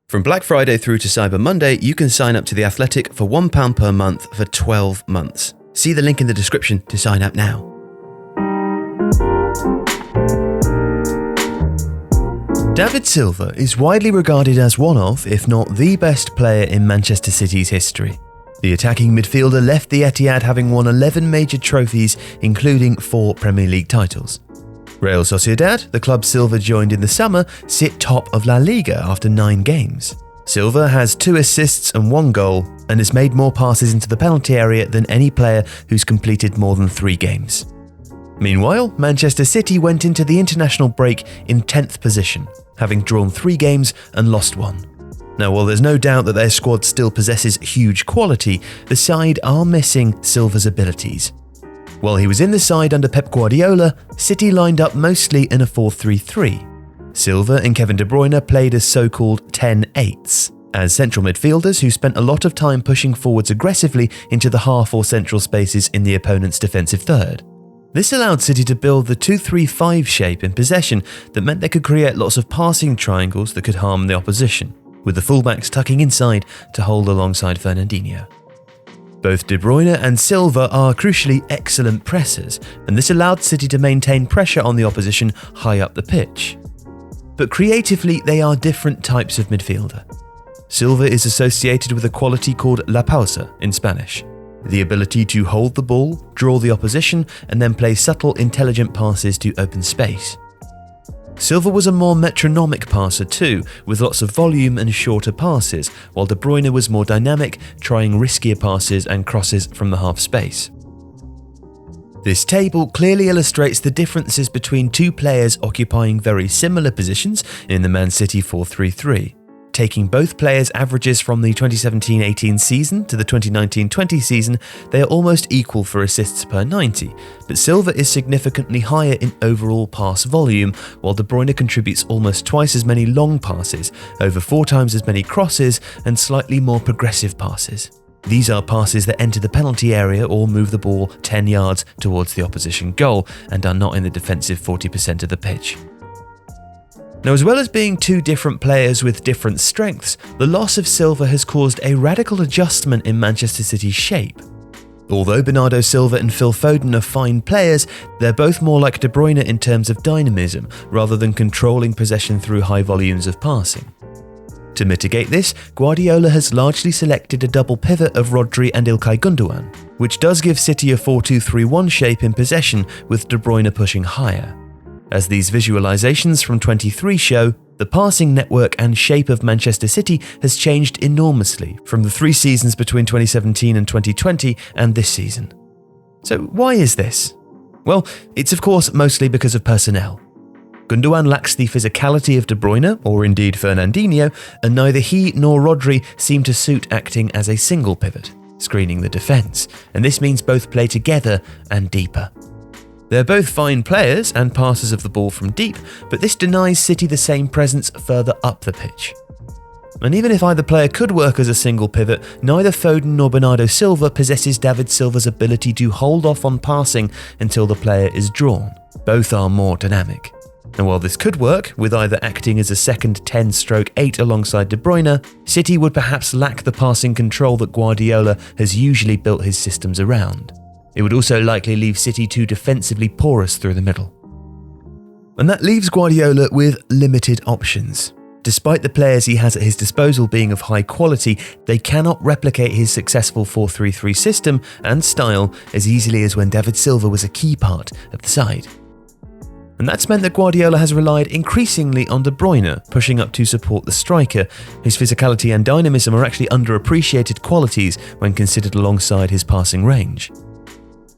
From Black Friday through to Cyber Monday, you can sign up to The Athletic for £1 per month for 12 months. See the link in the description to sign up now. David Silva is widely regarded as one of, if not the best player in Manchester City's history. The attacking midfielder left the Etihad having won 11 major trophies, including 4 Premier League titles. Real Sociedad, the club Silva joined in the summer, sit top of La Liga after 9 games. Silva has 2 assists and 1 goal and has made more passes into the penalty area than any player who's completed more than 3 games. Meanwhile, Manchester City went into the international break in 10th position, having drawn 3 games and lost 1. Now, while there's no doubt that their squad still possesses huge quality, the side are missing Silva's abilities. While he was in the side under Pep Guardiola, City lined up mostly in a 4-3-3. Silva and Kevin De Bruyne played as so-called 10-8s, as central midfielders who spent a lot of time pushing forwards aggressively into the half or central spaces in the opponent's defensive third. This allowed City to build the 2-3-5 shape in possession that meant they could create lots of passing triangles that could harm the opposition, with the fullbacks tucking inside to hold alongside Fernandinho. Both De Bruyne and Silva are crucially excellent pressers, and this allowed City to maintain pressure on the opposition high up the pitch. But creatively, they are different types of midfielder. Silva is associated with a quality called la pausa in Spanish, the ability to hold the ball, draw the opposition, and then play subtle, intelligent passes to open space. Silva was a more metronomic passer too, with lots of volume and shorter passes, while De Bruyne was more dynamic, trying riskier passes and crosses from the half space. This table clearly illustrates the differences between 2 players occupying very similar positions in the Man City 4-3-3. Taking both players' averages from the 2017-18 season to the 2019-20 season, they are almost equal for assists per 90, but Silva is significantly higher in overall pass volume, while De Bruyne contributes almost twice as many long passes, over 4 times as many crosses, and slightly more progressive passes. These are passes that enter the penalty area or move the ball 10 yards towards the opposition goal and are not in the defensive 40% of the pitch. Now, as well as being 2 different players with different strengths, the loss of Silva has caused a radical adjustment in Manchester City's shape. Although Bernardo Silva and Phil Foden are fine players, they're both more like De Bruyne in terms of dynamism, rather than controlling possession through high volumes of passing. To mitigate this, Guardiola has largely selected a double pivot of Rodri and Ilkay Gundogan, which does give City a 4-2-3-1 shape in possession, with De Bruyne pushing higher. As these visualizations from 23 show, the passing network and shape of Manchester City has changed enormously from the 3 seasons between 2017 and 2020 and this season. So why is this? Well, it's of course mostly because of personnel. Gundogan lacks the physicality of De Bruyne, or indeed Fernandinho, and neither he nor Rodri seem to suit acting as a single pivot, screening the defence, and this means both play together and deeper. They're both fine players and passers of the ball from deep, but this denies City the same presence further up the pitch. And even if either player could work as a single pivot, neither Foden nor Bernardo Silva possesses David Silva's ability to hold off on passing until the player is drawn. Both are more dynamic. And while this could work, with either acting as a second 10/8 alongside De Bruyne, City would perhaps lack the passing control that Guardiola has usually built his systems around. It would also likely leave City too defensively porous through the middle. And that leaves Guardiola with limited options. Despite the players he has at his disposal being of high quality, they cannot replicate his successful 4-3-3 system and style as easily as when David Silva was a key part of the side. And that's meant that Guardiola has relied increasingly on De Bruyne, pushing up to support the striker. His physicality and dynamism are actually underappreciated qualities when considered alongside his passing range.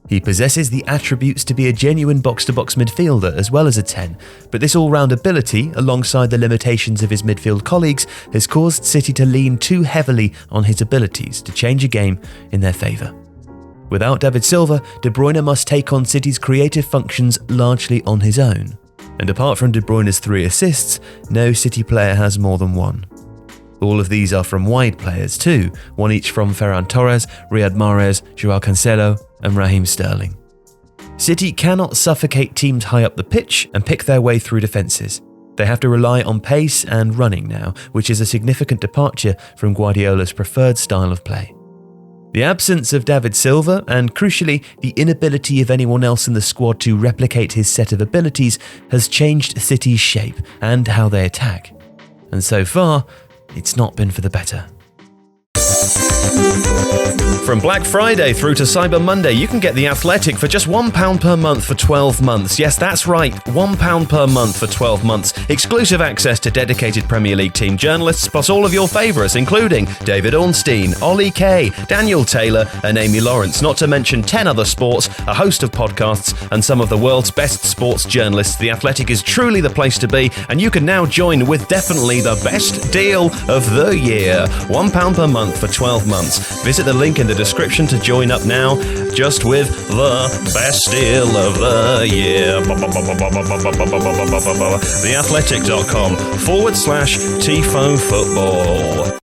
He possesses the attributes to be a genuine box-to-box midfielder as well as a 10, but this all-round ability, alongside the limitations of his midfield colleagues, has caused City to lean too heavily on his abilities to change a game in their favour. Without David Silva, De Bruyne must take on City's creative functions largely on his own. And apart from De Bruyne's 3 assists, no City player has more than 1. All of these are from wide players too, 1 each from Ferran Torres, Riyad Mahrez, Joao Cancelo and Raheem Sterling. City cannot suffocate teams high up the pitch and pick their way through defences. They have to rely on pace and running now, which is a significant departure from Guardiola's preferred style of play. The absence of David Silva, and crucially, the inability of anyone else in the squad to replicate his set of abilities, has changed City's shape and how they attack. And so far, it's not been for the better. From Black Friday through to Cyber Monday, you can get The Athletic for just £1 per month for 12 months. Yes, that's right, £1 per month for 12 months. Exclusive access to dedicated Premier League team journalists, plus all of your favourites, including David Ornstein, Ollie Kay, Daniel Taylor and Amy Lawrence, not to mention 10 other sports, a host of podcasts and some of the world's best sports journalists. The Athletic is truly the place to be, and you can now join with definitely the best deal of the year. £1 per month for 12 months. Visit the link in the description to join up now, just with the best deal of the year. theathletic.com/Tifo Football.